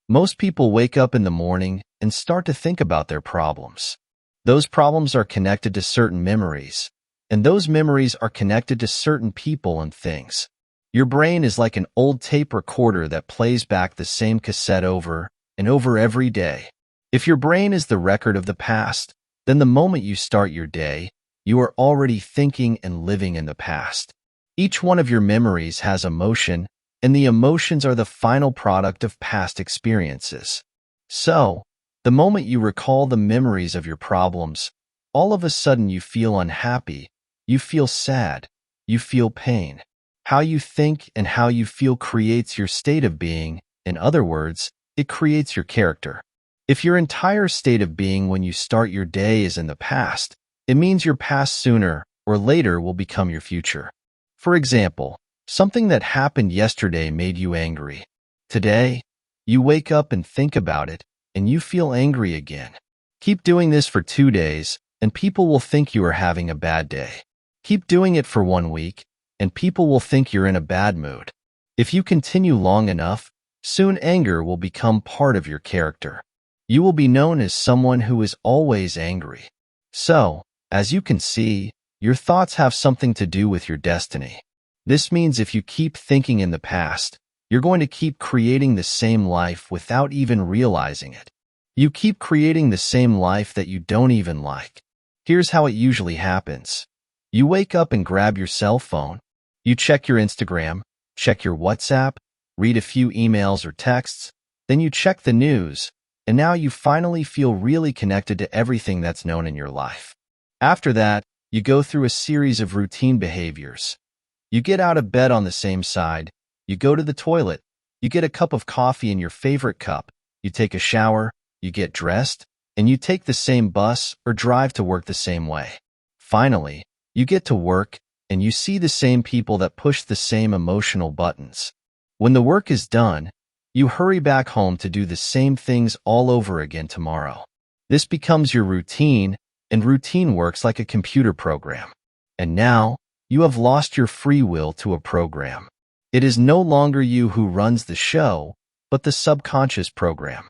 Most people wake up in the morning and start to think about their problems. Those problems are connected to certain memories, and those memories are connected to certain people and things. Your brain is like an old tape recorder that plays back the same cassette over and over every day. If your brain is the record of the past, then the moment you start your day, you are already thinking and living in the past. Each one of your memories has emotion, and the emotions are the final product of past experiences. So, the moment you recall the memories of your problems, all of a sudden you feel unhappy, you feel sad, you feel pain. How you think and how you feel creates your state of being. In other words, it creates your character. If your entire state of being when you start your day is in the past, it means your past sooner or later will become your future. For example, something that happened yesterday made you angry. Today, you wake up and think about it, and you feel angry again. Keep doing this for 2 days, and people will think you are having a bad day. Keep doing it for 1 week, and people will think you're in a bad mood. If you continue long enough, soon anger will become part of your character. You will be known as someone who is always angry. So, as you can see, your thoughts have something to do with your destiny. This means if you keep thinking in the past, you're going to keep creating the same life without even realizing it. You keep creating the same life that you don't even like. Here's how it usually happens. You wake up and grab your cell phone. You check your Instagram, check your WhatsApp, read a few emails or texts, then you check the news, and now you finally feel really connected to everything that's known in your life. After that, you go through a series of routine behaviors. You get out of bed on the same side, you go to the toilet, you get a cup of coffee in your favorite cup, you take a shower, you get dressed, and you take the same bus or drive to work the same way. Finally, you get to work, and you see the same people that push the same emotional buttons. When the work is done, you hurry back home to do the same things all over again tomorrow. This becomes your routine, and routine works like a computer program. And now, you have lost your free will to a program. It is no longer you who runs the show, but the subconscious program.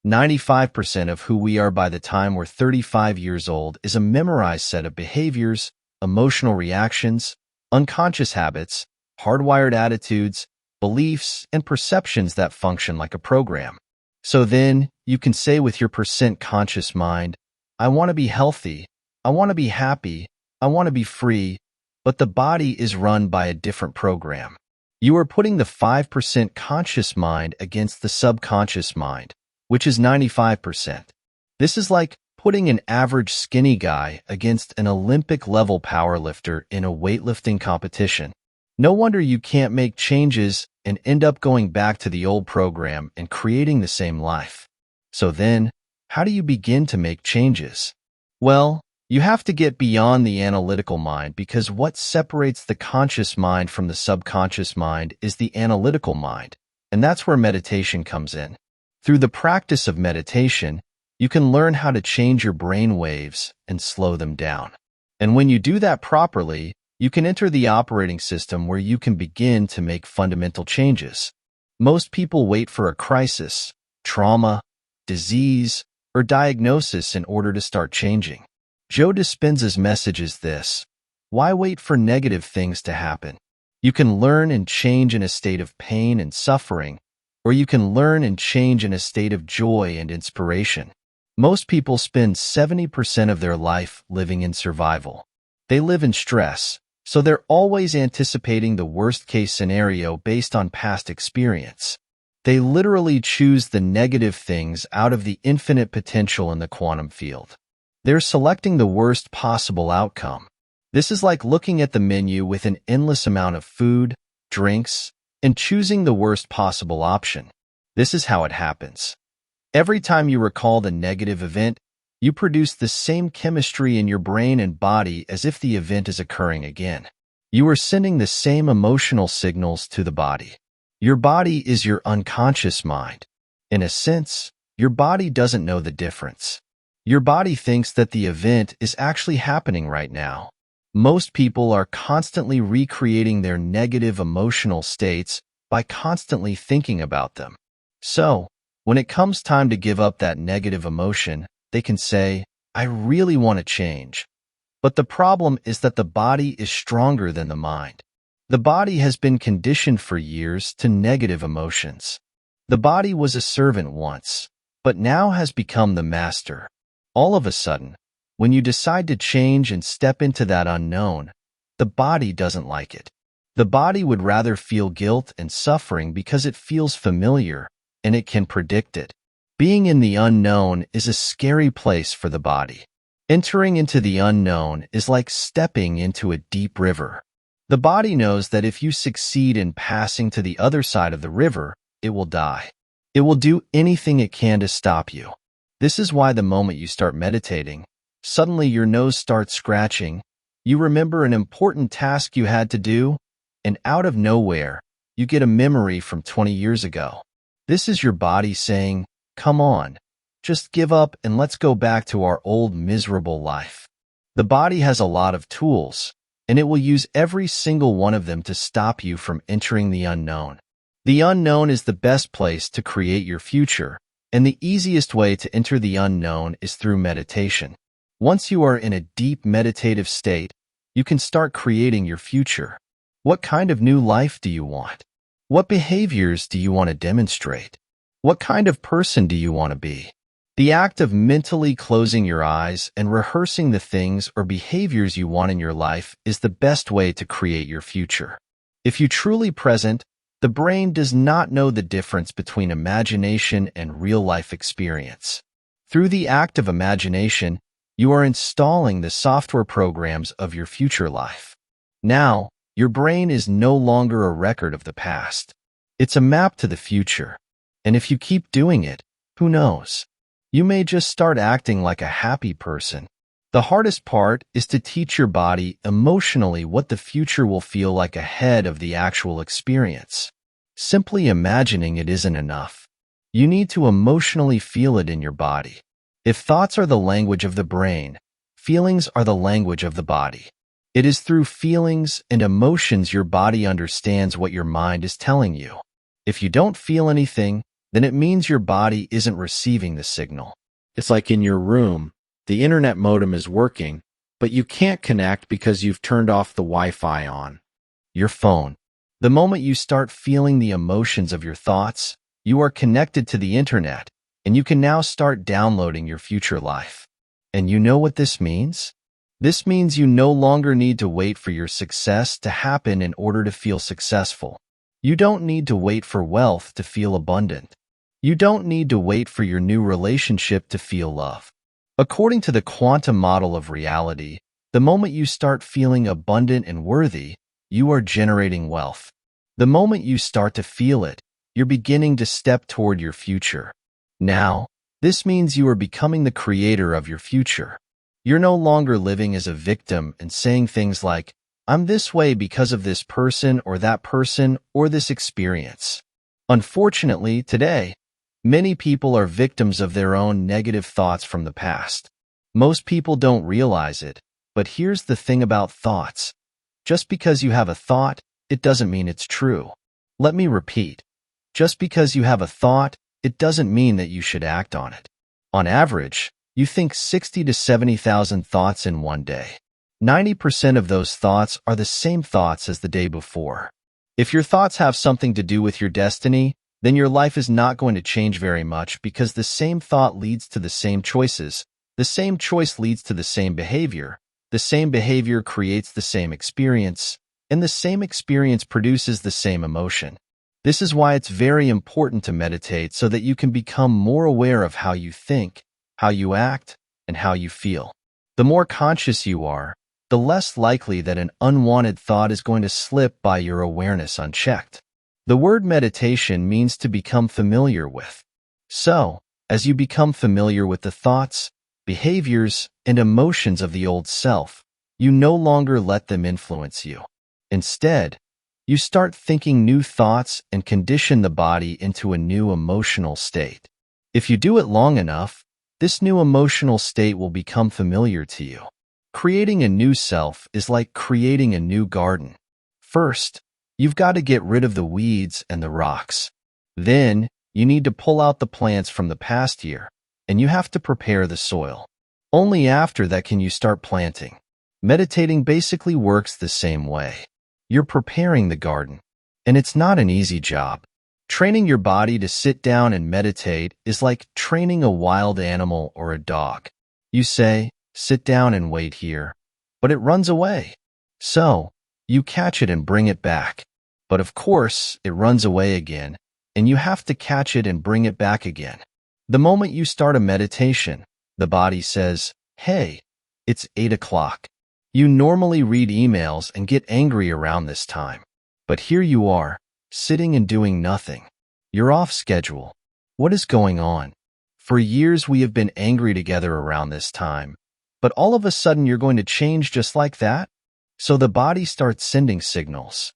95% of who we are by the time we're 35 years old is a memorized set of behaviors, emotional reactions, unconscious habits, hardwired attitudes, beliefs, and perceptions that function like a program. So then, you can say with your percent conscious mind, I want to be healthy, I want to be happy, I want to be free, but the body is run by a different program. You are putting the 5% conscious mind against the subconscious mind, which is 95%. This is like putting an average skinny guy against an Olympic-level powerlifter in a weightlifting competition. No wonder you can't make changes and end up going back to the old program and creating the same life. So then, how do you begin to make changes? Well, you have to get beyond the analytical mind because what separates the conscious mind from the subconscious mind is the analytical mind, and that's where meditation comes in. Through the practice of meditation, you can learn how to change your brain waves and slow them down. And when you do that properly, you can enter the operating system where you can begin to make fundamental changes. Most people wait for a crisis, trauma, disease, or diagnosis in order to start changing. Joe Dispenza's message is this: why wait for negative things to happen? You can learn and change in a state of pain and suffering, or you can learn and change in a state of joy and inspiration. Most people spend 70% of their life living in survival. They live in stress, so they're always anticipating the worst-case scenario based on past experience. They literally choose the negative things out of the infinite potential in the quantum field. They're selecting the worst possible outcome. This is like looking at the menu with an endless amount of food, drinks, and choosing the worst possible option. This is how it happens. Every time you recall the negative event, you produce the same chemistry in your brain and body as if the event is occurring again. You are sending the same emotional signals to the body. Your body is your unconscious mind. In a sense, your body doesn't know the difference. Your body thinks that the event is actually happening right now. Most people are constantly recreating their negative emotional states by constantly thinking about them. So, When it comes time to give up that negative emotion, they can say, I really want to change. But the problem is that the body is stronger than the mind. The body has been conditioned for years to negative emotions. The body was a servant once, but now has become the master. All of a sudden, when you decide to change and step into that unknown, the body doesn't like it. The body would rather feel guilt and suffering because it feels familiar and it can predict it. Being in the unknown is a scary place for the body. Entering into the unknown is like stepping into a deep river. The body knows that if you succeed in passing to the other side of the river, it will die. It will do anything it can to stop you. This is why the moment you start meditating, suddenly your nose starts scratching, you remember an important task you had to do, and out of nowhere, you get a memory from 20 years ago. This is your body saying, come on, just give up and let's go back to our old miserable life. The body has a lot of tools, and it will use every single one of them to stop you from entering the unknown. The unknown is the best place to create your future, and the easiest way to enter the unknown is through meditation. Once you are in a deep meditative state, you can start creating your future. What kind of new life do you want? What behaviors do you want to demonstrate? What kind of person do you want to be? The act of mentally closing your eyes and rehearsing the things or behaviors you want in your life is the best way to create your future. If you're truly present, the brain does not know the difference between imagination and real-life experience. Through the act of imagination, you are installing the software programs of your future life. Now, your brain is no longer a record of the past. It's a map to the future. And if you keep doing it, who knows? You may just start acting like a happy person. The hardest part is to teach your body emotionally what the future will feel like ahead of the actual experience. Simply imagining it isn't enough. You need to emotionally feel it in your body. If thoughts are the language of the brain, feelings are the language of the body. It is through feelings and emotions your body understands what your mind is telling you. If you don't feel anything, then it means your body isn't receiving the signal. It's like in your room, the internet modem is working, but you can't connect because you've turned off the Wi-Fi on. Your phone. The moment you start feeling the emotions of your thoughts, you are connected to the internet, and you can now start downloading your future life. And you know what this means? This means you no longer need to wait for your success to happen in order to feel successful. You don't need to wait for wealth to feel abundant. You don't need to wait for your new relationship to feel love. According to the quantum model of reality, the moment you start feeling abundant and worthy, you are generating wealth. The moment you start to feel it, you're beginning to step toward your future. Now, this means you are becoming the creator of your future. You're no longer living as a victim and saying things like, I'm this way because of this person or this experience. Unfortunately, today, many people are victims of their own negative thoughts from the past. Most people don't realize it, but here's the thing about thoughts. Just because you have a thought, it doesn't mean it's true. Let me repeat. Just because you have a thought, it doesn't mean that you should act on it. On average, you think 60 to 70,000 thoughts in one day. 90% of those thoughts are the same thoughts as the day before. If your thoughts have something to do with your destiny, then your life is not going to change very much because the same thought leads to the same choices. The same choice leads to the same behavior. The same behavior creates the same experience, and the same experience produces the same emotion. This is why it's very important to meditate so that you can become more aware of how you think, how you act, and how you feel. The more conscious you are, the less likely that an unwanted thought is going to slip by your awareness unchecked. The word meditation means to become familiar with. So, as you become familiar with the thoughts, behaviors, and emotions of the old self, you no longer let them influence you. Instead, you start thinking new thoughts and condition the body into a new emotional state. If you do it long enough, this new emotional state will become familiar to you. Creating a new self is like creating a new garden. First, you've got to get rid of the weeds and the rocks. Then, You need to pull out the plants from the past year, and you have to prepare the soil. Only after that can you start planting. Meditating basically works the same way. You're preparing the garden, and it's not an easy job. Training your body to sit down and meditate is like training a wild animal or a dog. You say, sit down and wait here, but it runs away. So, you catch it and bring it back. But of course, it runs away again, and you have to catch it and bring it back again. The moment you start a meditation, the body says, hey, it's 8 o'clock. You normally read emails and get angry around this time. But here you are, sitting and doing nothing. You're off schedule. What is going on? For years we have been angry together around this time, but all of a sudden you're going to change just like that? So the body starts sending signals.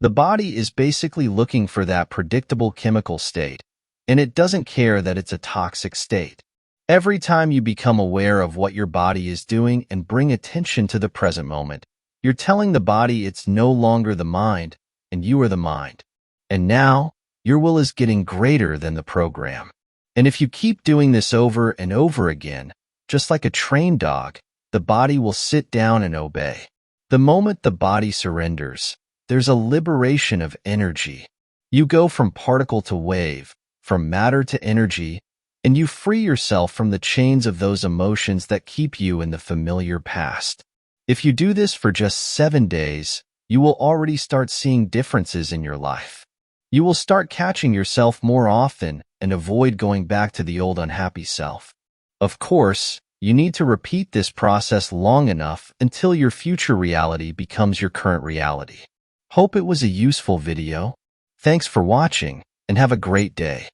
The body is basically looking for that predictable chemical state, and it doesn't care that it's a toxic state. Every time you become aware of what your body is doing and bring attention to the present moment, you're telling the body it's no longer the mind, and you are the mind. And now, your will is getting greater than the program. And if you keep doing this over and over again, just like a trained dog, the body will sit down and obey. The moment the body surrenders, there's a liberation of energy. You go from particle to wave, from matter to energy, and you free yourself from the chains of those emotions that keep you in the familiar past. If you do this for just 7 days, you will already start seeing differences in your life. You will start catching yourself more often and avoid going back to the old unhappy self. Of course, you need to repeat this process long enough until your future reality becomes your current reality. Hope it was a useful video. Thanks for watching, and have a great day.